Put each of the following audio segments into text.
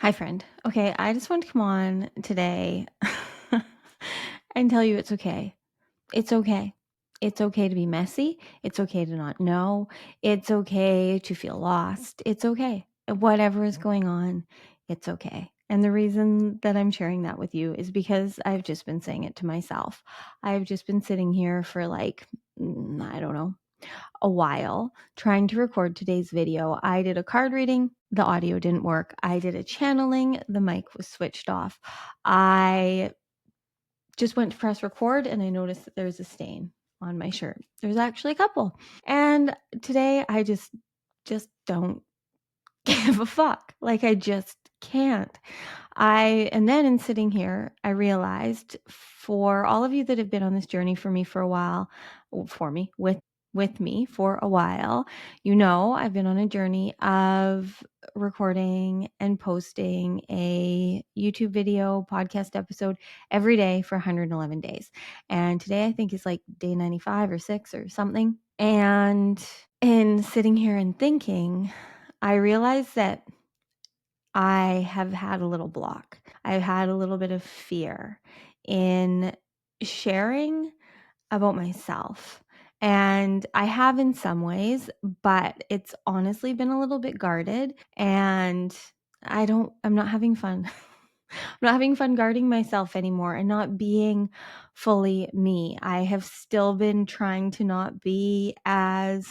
Hi, friend. Okay, I just want to come on today and tell you it's okay. It's okay. It's okay to be messy. It's okay to not know. It's okay to feel lost. It's okay. Whatever is going on, it's okay. And the reason that I'm sharing that with you is because I've just been saying it to myself. I've just been sitting here for I don't know, a while trying to record today's video. I did a card reading, the audio didn't work. I did a channeling, the mic was switched off. I just went to press record and I noticed that there's a stain on my shirt. There's actually a couple. And today I just don't give a fuck. Like I just can't. And then in sitting here, I realized for all of you that have been on this journey for me for a while, with me for a while, I've been on a journey of recording and posting a YouTube video, podcast episode every day for 111 days. And today I think is like day 95 or 6 or something. And in sitting here and thinking, I realized that I have had a little block. I've had a little bit of fear in sharing about myself. And I have in some ways, but it's honestly been a little bit guarded and I'm not having fun. I'm not having fun guarding myself anymore and not being fully me. I have still been trying to not be as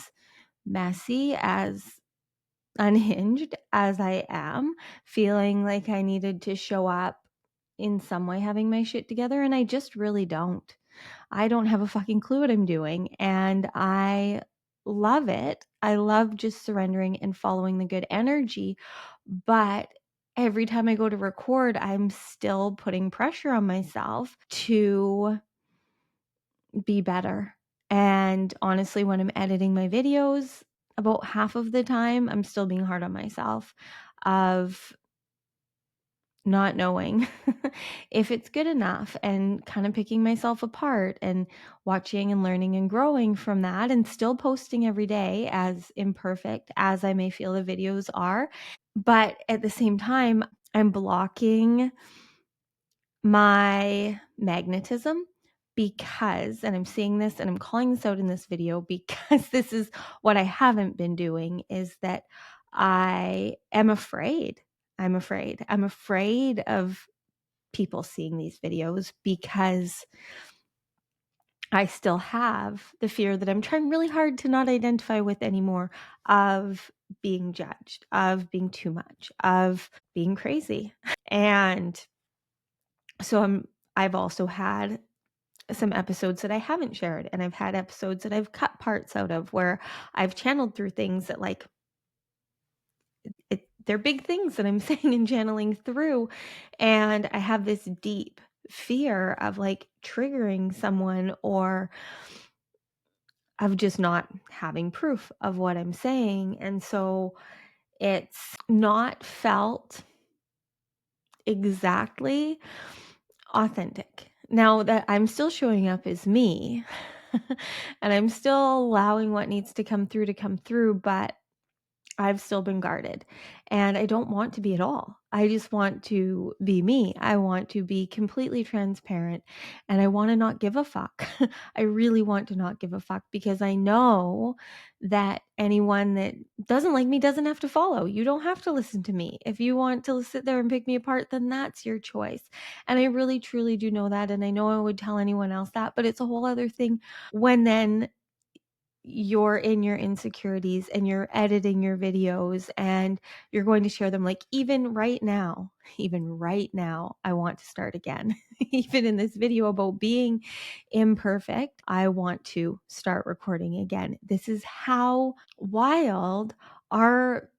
messy, as unhinged as I am, feeling like I needed to show up in some way having my shit together, and I just really don't. I don't have a fucking clue what I'm doing, and I love it. I love just surrendering and following the good energy, but every time I go to record, I'm still putting pressure on myself to be better. And honestly, when I'm editing my videos, about half of the time, I'm still being hard on myself of not knowing if it's good enough and kind of picking myself apart and watching and learning and growing from that and still posting every day, as imperfect as I may feel the videos are. But at the same time, I'm blocking my magnetism because, and I'm seeing this and I'm calling this out in this video because this is what I haven't been doing, is that I am afraid. I'm afraid. I'm afraid of people seeing these videos because I still have the fear that I'm trying really hard to not identify with anymore, of being judged, of being too much, of being crazy. And so I've also had some episodes that I haven't shared, and I've had episodes that I've cut parts out of where I've channeled through things that they're big things that I'm saying and channeling through. And I have this deep fear of triggering someone, or of just not having proof of what I'm saying. And so it's not felt exactly authentic. Now that I'm still showing up as me and I'm still allowing what needs to come through, but I've still been guarded, and I don't want to be at all. I just want to be me. I want to be completely transparent, and I want to not give a fuck. I really want to not give a fuck because I know that anyone that doesn't like me doesn't have to follow. You don't have to listen to me. If you want to sit there and pick me apart, then that's your choice. And I really truly do know that, and I know I would tell anyone else that, but it's a whole other thing when then you're in your insecurities and you're editing your videos and you're going to share them. Like even right now, I want to start again. Even in this video about being imperfect, I want to start recording again. This is how wild our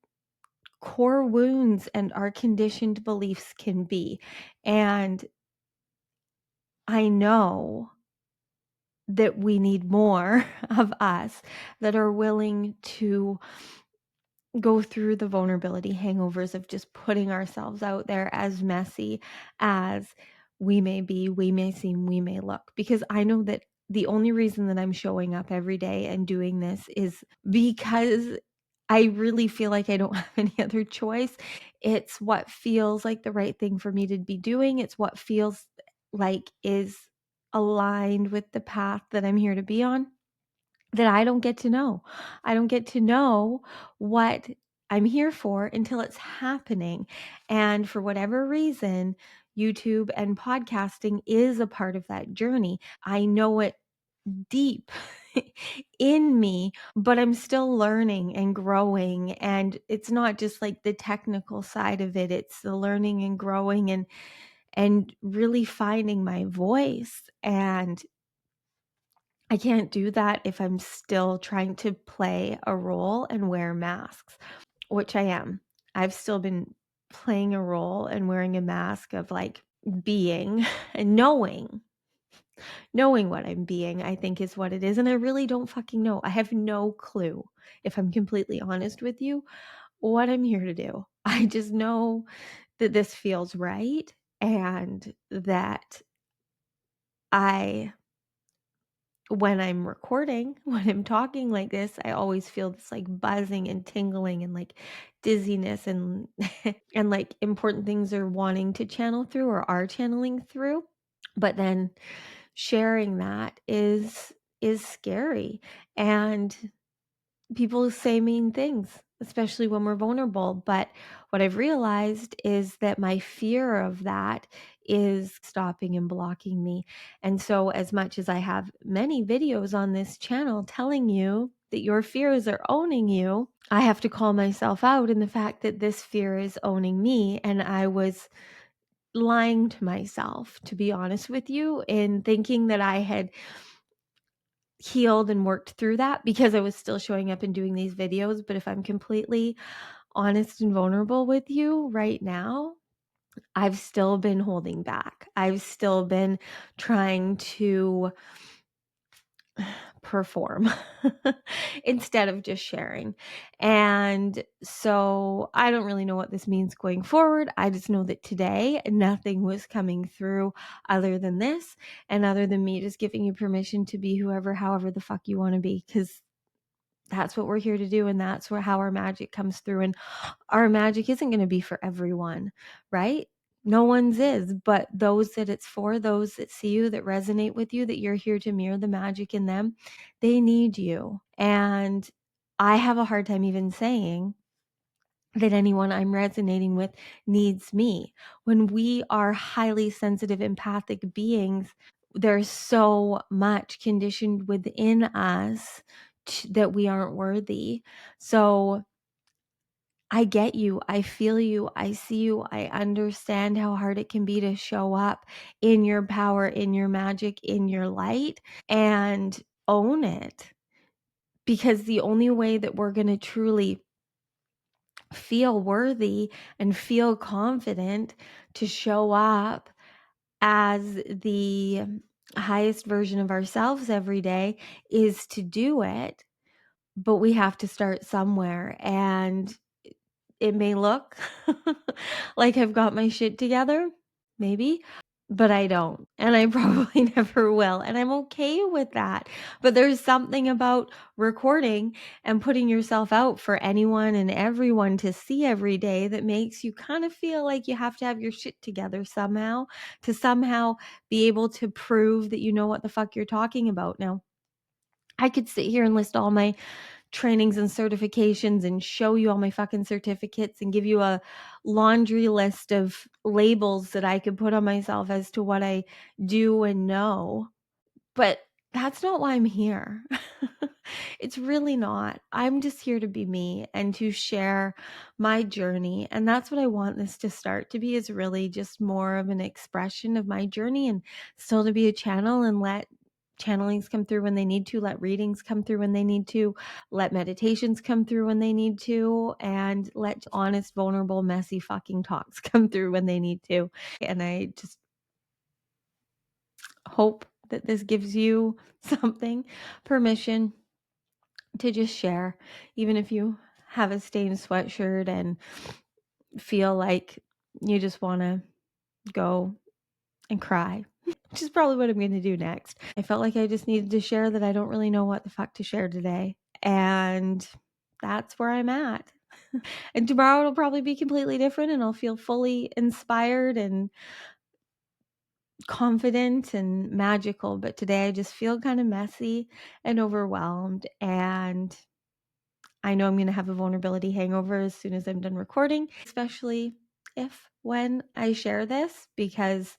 core wounds and our conditioned beliefs can be. And I know that we need more of us that are willing to go through the vulnerability hangovers of just putting ourselves out there, as messy as we may be, we may seem, we may look. Because I know that the only reason that I'm showing up every day and doing this is because I really feel like I don't have any other choice. It's what feels like the right thing for me to be doing. It's what feels like is aligned with the path that I'm here to be on, that I don't get to know. I don't get to know what I'm here for until it's happening. And for whatever reason, YouTube and podcasting is a part of that journey. I know it deep in me, but I'm still learning and growing. And it's not just like the technical side of it, it's the learning and growing and really finding my voice. And I can't do that if I'm still trying to play a role and wear masks, which I am. I've still been playing a role and wearing a mask of like being and knowing what I'm being, I think is what it is. And I really don't fucking know. I have no clue, if I'm completely honest with you, what I'm here to do. I just know that this feels right and that when I'm recording, when I'm talking like this, I always feel this like buzzing and tingling and like dizziness and and like important things are wanting to channel through or are channeling through. But then sharing that is scary, and people say mean things, especially when we're vulnerable. But what I've realized is that my fear of that is stopping and blocking me. And so, as much as I have many videos on this channel telling you that your fears are owning you, I have to call myself out in the fact that this fear is owning me. And I was lying to myself, to be honest with you, in thinking that I had healed and worked through that because I was still showing up and doing these videos. But if I'm completely honest and vulnerable with you right now, I've still been holding back. I've still been trying to perform instead of just sharing. And so I don't really know what this means going forward. I just know that today nothing was coming through other than this, and other than me just giving you permission to be whoever, however the fuck you want to be, because that's what we're here to do. And that's how our magic comes through. And our magic isn't going to be for everyone, right? No one's is, but those that it's for, those that see you, that resonate with you, that you're here to mirror the magic in them, they need you. And I have a hard time even saying that anyone I'm resonating with needs me. When we are highly sensitive, empathic beings, there's so much conditioned within us that we aren't worthy. So I get you. I feel you. I see you. I understand how hard it can be to show up in your power, in your magic, in your light, and own it. Because the only way that we're going to truly feel worthy and feel confident to show up as the highest version of ourselves every day is to do it. But we have to start somewhere. And it may look like I've got my shit together, maybe, but I don't. And I probably never will. And I'm okay with that. But there's something about recording and putting yourself out for anyone and everyone to see every day that makes you kind of feel like you have to have your shit together somehow to somehow be able to prove that you know what the fuck you're talking about. Now, I could sit here and list all my trainings and certifications and show you all my fucking certificates and give you a laundry list of labels that I could put on myself as to what I do and know. But that's not why I'm here. It's really not. I'm just here to be me and to share my journey. And that's what I want this to start to be, is really just more of an expression of my journey, and still to be a channel and let channelings come through when they need to, let readings come through when they need to, let meditations come through when they need to, and let honest, vulnerable, messy fucking talks come through when they need to. And I just hope that this gives you something, permission to just share, even if you have a stained sweatshirt and feel like you just want to go and cry, which is probably what I'm going to do next. I felt like I just needed to share that I don't really know what the fuck to share today. And that's where I'm at. And tomorrow it'll probably be completely different and I'll feel fully inspired and confident and magical. But today I just feel kind of messy and overwhelmed. And I know I'm going to have a vulnerability hangover as soon as I'm done recording, especially if when I share this, because